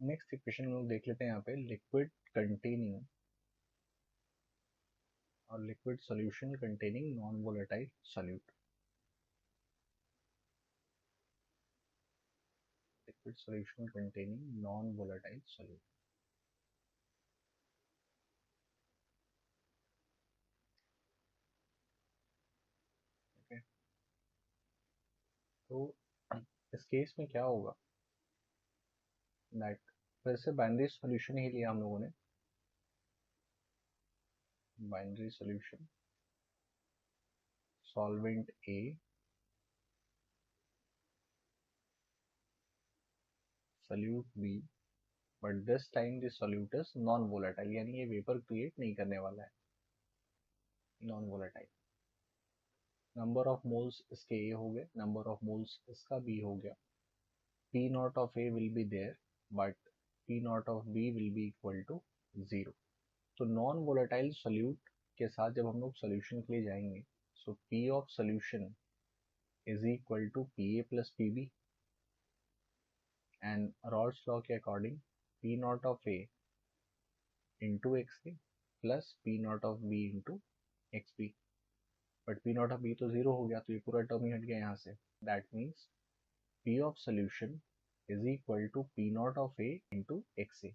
Next equation हम लोग देख लेते हैं यहाँ पे लिक्विड कंटेनिंग और liquid solution containing non volatile solute. Liquid solution containing non volatile solute. Okay, तो इस केस में क्या होगा दैट फिर से बाइनरी सॉल्यूशन ही लिया हम लोगों ने। Binary solution solvent A solute B, but this time the solute is non volatile, यानी ये वेपर क्रिएट नहीं करने वाला है, non volatile. Number of moles इसके ए हो गए, नंबर ऑफ मोल्स इसका बी हो गया। P not of A will be there but P not of B will be equal to 0। तो नॉन वोलेटाइल सोल्यूट के साथ जब हम लोग सोल्यूशन के लिए जाएंगे, so P of solution is equal to P A plus P B, and Raoult's law के according P not of A into X A plus P not of B into X B. But P not of B तो 0 हो गया, तो ये पूरा term ही हट गया यहाँ से। That means P of solution is equal to P not of A into X A.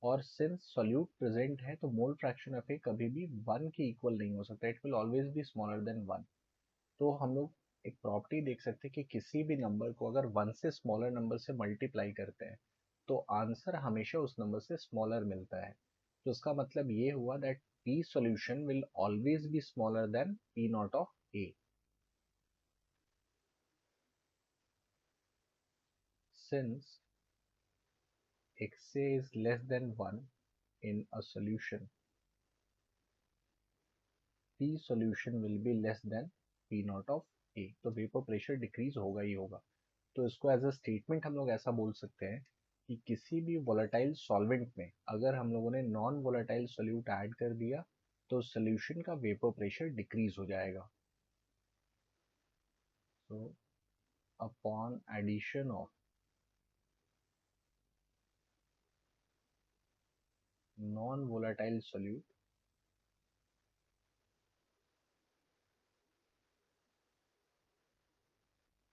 और सिंस सॉल्यूट प्रेजेंट है तो मोल फ्रैक्शन ऑफ ए कभी भी 1 के इक्वल नहीं हो सकता, it will always be smaller than 1। तो हम लोग एक प्रॉपर्टी देख सकते हैं कि किसी भी नंबर को अगर 1 से स्मॉलर नंबर से मल्टीप्लाई करते हैं तो आंसर हमेशा उस नंबर से स्मॉलर मिलता है। तो इसका मतलब ये हुआ that P solution will always be smaller than P not of A. Since xa is less than 1 in a solution, P solution will be less than P naught of A, तो vapour pressure decrease होगा ही होगा। तो इसको as a statement हम लोग ऐसा बोल सकते हैं कि किसी भी वोलेटाइल सॉल्वेंट में अगर हम लोगों ने नॉन वोलेटाइल सोल्यूट ऐड कर दिया तो सोल्यूशन का वेपर प्रेशर डिक्रीज हो जाएगा। So upon addition of non volatile solute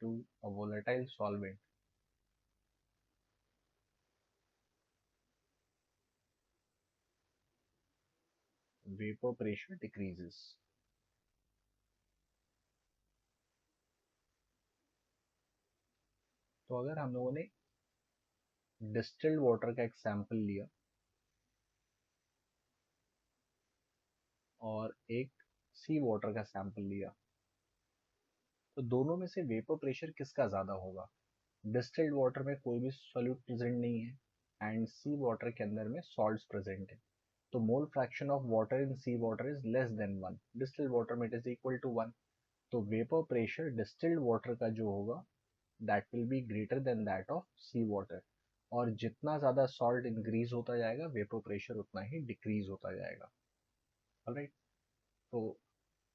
to a volatile solvent, vapour pressure decreases. तो अगर हम लोगों ने डिस्टिल्ड वाटर का एक सैंपल लिया और एक सी वाटर का सैंपल लिया, तो दोनों में से वेपर प्रेशर किसका ज़्यादा होगा? डिस्टिल्ड वाटर में कोई भी सॉल्यूट प्रेजेंट नहीं है एंड सी वाटर के अंदर में सॉल्ट्स प्रेजेंट है, तो mole fraction of water in sea water is less than 1, distilled water में इट इज इक्वल टू 1। तो वेपर प्रेशर डिस्टिल्ड वाटर का जो होगा that will be greater than that of sea water, और जितना ज़्यादा सॉल्ट इंक्रीज होता जाएगा वेपर प्रेशर उतना ही डिक्रीज होता जाएगा। ऑलराइट, तो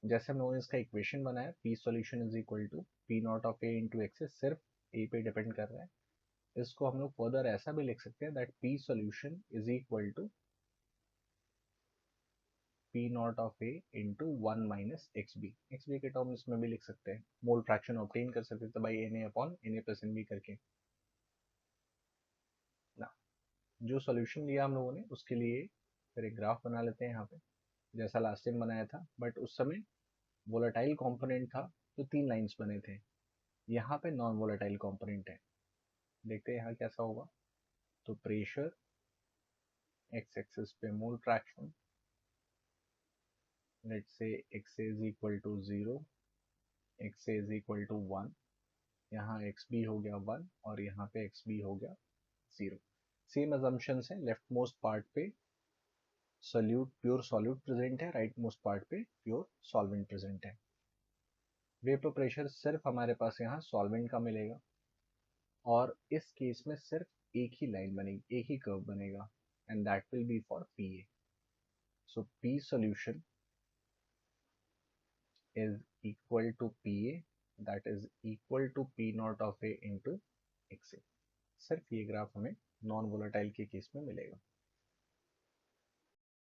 जैसे हम लोगों ने इसका इक्वेशन बनाया P solution is equal to P not of A into X, सिर्फ ए पे डिपेंड कर रहा है। इसको हम लोग फर्दर ऐसा भी लिख सकते हैं that P solution is equal to P not of A into 1 minus X B. X B के टर्म इसमें भी लिख सकते हैं, मोल फ्रैक्शन ऑब्टेन कर सकते हैं by N A upon N A plus N B करके ना। जो सॉल्यूशन लिया हम लोगों ने उसके लिए फिर एक ग्राफ बना लेते हैं यहाँ पे, जैसा लास्ट टाइम बनाया था, बट उस समय वोलेटाइल कंपोनेंट था तो 3 लाइंस बने थे, यहाँ पे नॉन वोलेटाइल कंपोनेंट है। देखते हैं यहाँ कैसा होगा। तो प्रेशर एक्स एक्सिस पे mole fraction, let's say X is equal to 0, X is equal to 1, यहाँ एक्स बी हो गया 1 और यहाँ पे एक्स बी हो गया 0। सेम अजम्पशन है, लेफ्ट मोस्ट पार्ट पे सोल्यूट प्योर सॉल्यूट प्रेजेंट है, राइट मोस्ट पार्ट पे प्योर सॉल्वेंट प्रेजेंट है। वेपर प्रेशर सिर्फ हमारे पास यहाँ सॉल्वेंट का मिलेगा और इस केस में सिर्फ एक ही लाइन बनेगी, एक ही कर्व बनेगा, and that will B for P A. So P solution is equal to PA, that is equal to P naught of A into XA। सिर्फ ये ग्राफ हमें नॉन वोलेटाइल के केस में मिलेगा।